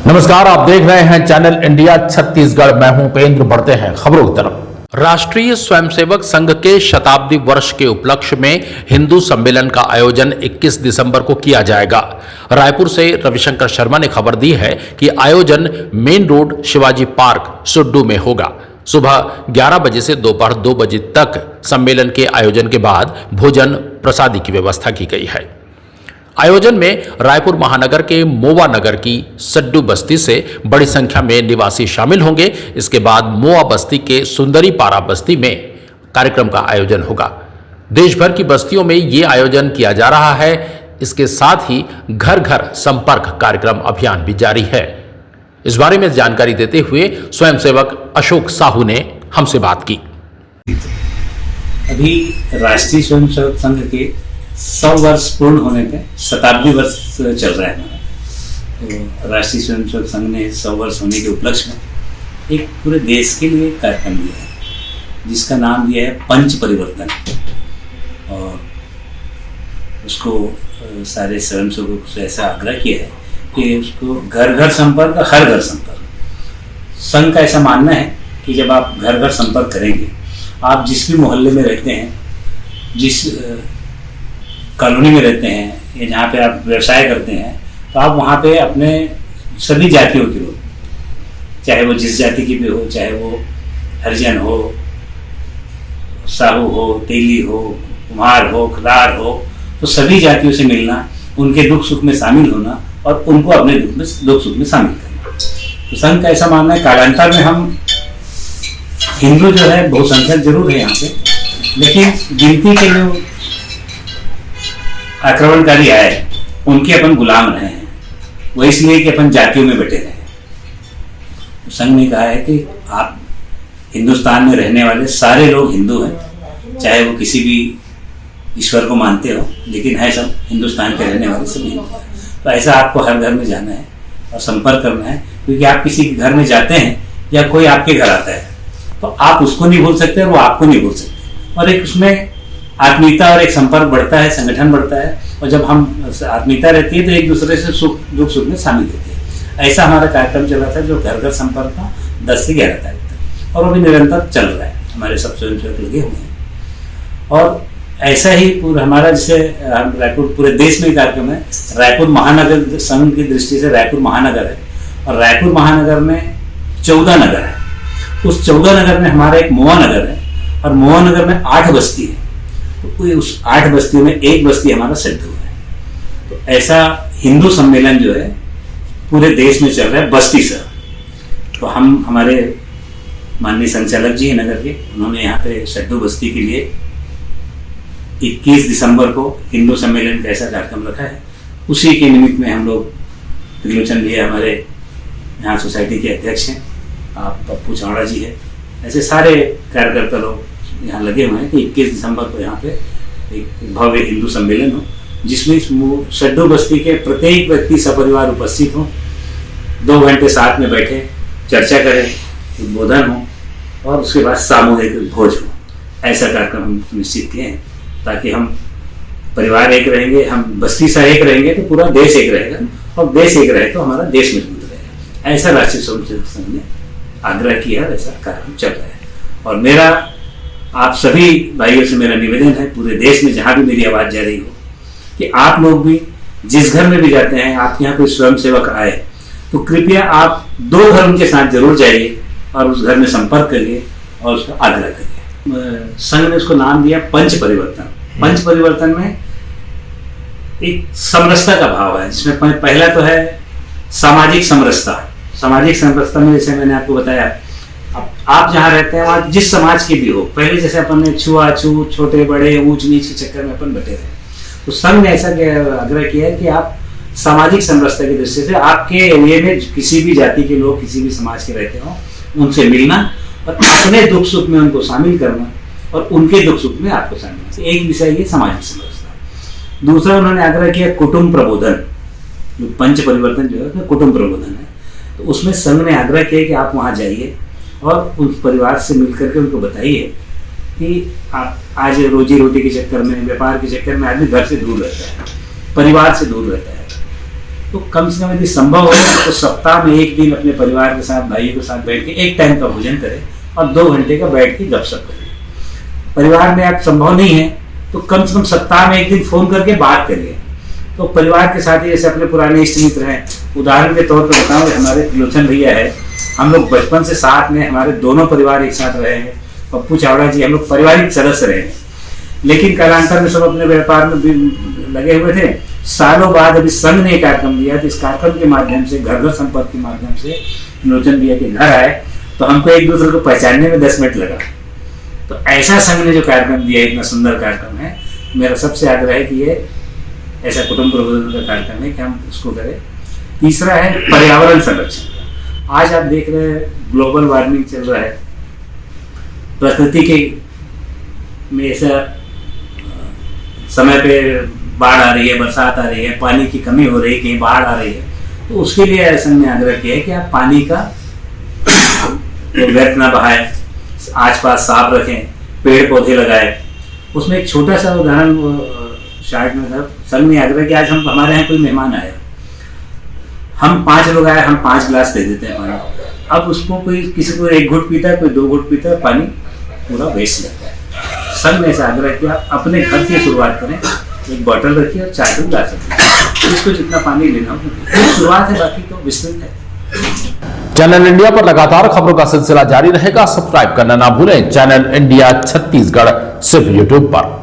नमस्कार, आप देख रहे हैं चैनल इंडिया छत्तीसगढ़। मैं हूं उपेंद्र। बढ़ते हैं खबरों की तरफ। राष्ट्रीय स्वयंसेवक संघ के शताब्दी वर्ष के उपलक्ष्य में हिंदू सम्मेलन का आयोजन 21 दिसंबर को किया जाएगा। रायपुर से रविशंकर शर्मा ने खबर दी है कि आयोजन main road Shivaji park Suddu में होगा। सुबह 11 बजे से दोपहर 2 बजे तक सम्मेलन के आयोजन के बाद भोजन प्रसादी की व्यवस्था की गई है। आयोजन में रायपुर महानगर के मोवा नगर की सड्डू बस्ती से बड़ी संख्या में निवासी शामिल होंगे। इसके बाद मोवा बस्ती के सुंदरी पारा बस्ती में कार्यक्रम का आयोजन होगा। देश भर की बस्तियों में ये आयोजन किया जा रहा है। इसके साथ ही घर घर संपर्क कार्यक्रम अभियान भी जारी है। इस बारे में जानकारी देते हुए स्वयंसेवक अशोक साहू ने हमसे बात की। अभी राष्ट्रीय स्वयंसेवक संघ के 100 वर्ष पूर्ण होने पे शताब्दी वर्ष चल रहा है हमारा। तो राष्ट्रीय स्वयंसेवक संघ ने 100 वर्ष होने के उपलक्ष्य में एक पूरे देश के लिए कार्यक्रम लिया है, जिसका नाम दिया है पंच परिवर्तन। और उसको सारे स्वयंसेवकों से ऐसा आग्रह किया है कि उसको घर घर संपर्क, हर घर संपर्क। संघ का ऐसा मानना है कि जब आप घर घर संपर्क करेंगे, आप जिस भी मोहल्ले में रहते हैं, जिस कॉलोनी में रहते हैं या जहाँ पे आप व्यवसाय करते हैं, तो आप वहाँ पे अपने सभी जातियों के लोग, चाहे वो जिस जाति की भी हो, चाहे वो हरिजन हो, साहू हो, तेली हो, कुम्हार हो, खदार हो, तो सभी जातियों से मिलना, उनके दुख सुख में शामिल होना और उनको अपने दुख सुख में शामिल करना। तो संघ का ऐसा मानना है। कालांतर में हम हिंदू जो है बहुसंख्यक जरूर है यहाँ पे, लेकिन गिनती के लिए आक्रमणकारी आए, उनके अपन गुलाम रहे हैं। वो इसलिए कि अपन जातियों में बैठे रहे। संघ ने कहा है कि आप हिंदुस्तान में रहने वाले सारे लोग हिंदू हैं, चाहे वो किसी भी ईश्वर को मानते हो, लेकिन है सब हिंदुस्तान के रहने वाले सब हिंदू हैं। तो ऐसा आपको हर घर में जाना है और संपर्क करना है, क्योंकि आप किसी के घर में जाते हैं या कोई आपके घर आता है, तो आप उसको नहीं भूल सकते और वो आपको नहीं भूल सकते। और एक उसमें आत्मीयता और एक संपर्क बढ़ता है, संगठन बढ़ता है। और जब हम आत्मीयता रहती है तो एक दूसरे से दुख सुख में शामिल होते हैं। ऐसा हमारा कार्यक्रम चला था, जो घर घर संपर्क था 10 से 11 तारीख तक, और वो भी निरंतर चल रहा है। हमारे सब स्वयंसेवक लगे हुए हैं। और ऐसा ही पूरा हमारा, जैसे रायपुर पूरे देश में कार्यक्रम है। रायपुर महानगर संघ की दृष्टि से रायपुर महानगर है, और रायपुर महानगर में 14 नगर है। उस 14 नगर में हमारा एक मोवा नगर है, और मोवा नगर में 8 बस्ती है। तो उस 8 बस्तियों में एक बस्ती हमारा सड्डू है। तो ऐसा हिंदू सम्मेलन जो है पूरे देश में चल रहा है, बस्ती से। तो हम, हमारे माननीय संचालक जी हैं नगर के, उन्होंने यहाँ पे सड्डू बस्ती के लिए 21 दिसंबर को हिंदू सम्मेलन का ऐसा कार्यक्रम रखा है। उसी के निमित्त में हम लोग, त्रिलोचन जी हमारे यहाँ सोसाइटी के अध्यक्ष हैं, पप्पू चौड़ा जी है, ऐसे सारे कार्यकर्ता लोग यहाँ लगे हुए हैं कि 21 दिसंबर को यहाँ पे एक भव्य हिंदू सम्मेलन हो, जिसमें सड्डू बस्ती के प्रत्येक व्यक्ति सपरिवार उपस्थित हो, 2 घंटे साथ में बैठे, चर्चा करें, उद्बोधन हो, और उसके बाद सामूहिक भोज हो। ऐसा कार्यक्रम हम निश्चित किए हैं, ताकि हम परिवार एक रहेंगे, हम बस्ती सा एक रहेंगे तो पूरा देश एक रहेगा, और देश एक रहे तो हमारा देश मजबूत रहेगा। ऐसा राष्ट्रीय स्वयंसेवक संघ ने आग्रह किया, ऐसा कार्यक्रम चल रहा है। और मेरा आप सभी भाइयों से मेरा निवेदन है, पूरे देश में जहाँ भी मेरी आवाज़ जा रही हो, कि आप लोग भी जिस घर में भी जाते हैं, आपके यहाँ कोई स्वयंसेवक आए, तो कृपया आप 2 घर उनके साथ जरूर जाइए और उस घर में संपर्क करिए और उसका आग्रह करिए। संघ ने उसको नाम दिया पंच परिवर्तन। पंच परिवर्तन में एक समरसता का भाव है, जिसमें पहला तो है सामाजिक समरसता। सामाजिक समरसता में, जैसे मैंने आपको बताया, आप जहाँ रहते हैं वहाँ जिस समाज के भी हो, पहले जैसे अपन ने छुआछूत, छोटे बड़े, ऊंच नीच के चक्कर में अपन बैठे रहे, तो संघ ने ऐसा आग्रह किया है कि आप सामाजिक समरसता की दृष्टि से आपके एरिया में किसी भी जाति के लोग, किसी भी समाज के रहते हो, उनसे मिलना और अपने दुख सुख में उनको शामिल करना, और उनके दुख सुख में आपको शामिल करना। एक विषय ये सामाजिक समरसता। दूसरा उन्होंने आग्रह किया कुटुंब प्रबोधन। जो पंच परिवर्तन जो है उसमें कुटुंब प्रबोधन है। तो उसमें संघ ने आग्रह किया कि आप वहाँ जाइए और उस परिवार से मिल करके उनको बताइए कि आप आज रोजी रोटी के चक्कर में, व्यापार के चक्कर में आदमी घर से दूर रहता है, परिवार से दूर रहता है, तो कम से कम यदि संभव हो तो सप्ताह में एक दिन अपने परिवार के साथ, भाइयों के साथ बैठ के एक टाइम का भोजन करें और 2 घंटे का बैठ के गपशप करें। परिवार में आप संभव नहीं है तो कम से कम सप्ताह में एक दिन फोन करके बात करिए। तो परिवार के साथ ही जैसे अपने पुराने इष्ट मित्र हैं, उदाहरण के तौर पर बताऊँ, हमारे त्रिलोचन भैया है, हम लोग बचपन से साथ में, हमारे दोनों परिवार एक साथ रहे हैं। पप्पू चावड़ा जी, हम लोग पारिवारिक सदस्य रहे हैं, लेकिन कालांतर में सब अपने व्यापार में भी लगे हुए थे। सालों बाद अभी संघ ने कार्यक्रम दिया, तो इस कार्यक्रम के माध्यम से, घर घर संपर्क के माध्यम से त्रिलोचन भैया के घर आए, तो हमको एक दूसरे को पहचानने में 10 मिनट लगा। तो ऐसा संघ ने जो कार्यक्रम दिया, इतना सुंदर कार्यक्रम है, मेरा सबसे आग्रह है कि ये ऐसा कुटुंब प्रबोधन का कार्यक्रम है कि हम उसको करें। तीसरा है पर्यावरण संरक्षण। आज आप देख रहे हैं ग्लोबल वार्मिंग चल रहा है, प्रकृति के में ऐसा समय पे बाढ़ आ रही है, बरसात आ रही है, पानी की कमी हो रही है, कहीं बाढ़ आ रही है, तो उसके लिए संघ ने आग्रह किया है कि आप पानी का व्यर्थ ना बहाएं, आसपास साफ रखें, पेड़ पौधे लगाएं। उसमें एक छोटा सा उदाहरण शायद में था, संघ ने आग्रह किया, आज हम हमारे यहाँ कोई मेहमान आया, हम 5 लोग आए, हम 5 गिलास दे देते हैं पानी। अब उसको कोई, किसी को 1 घुट पीता है, कोई 2 घुट पीता है, पानी पूरा वेस्ट लगता है। संघ ने ऐसा आग्रह किया, अपने घर से शुरुआत करें, एक बॉटल रखिए और 4 गिलास रखिए, इसको जितना पानी लेना हो, शुरुआत है, बाकी तो विस्तृत है। चैनल इंडिया पर लगातार खबरों का सिलसिला जारी रहेगा। सब्सक्राइब करना ना भूलें चैनल इंडिया छत्तीसगढ़, सिर्फ यूट्यूब पर।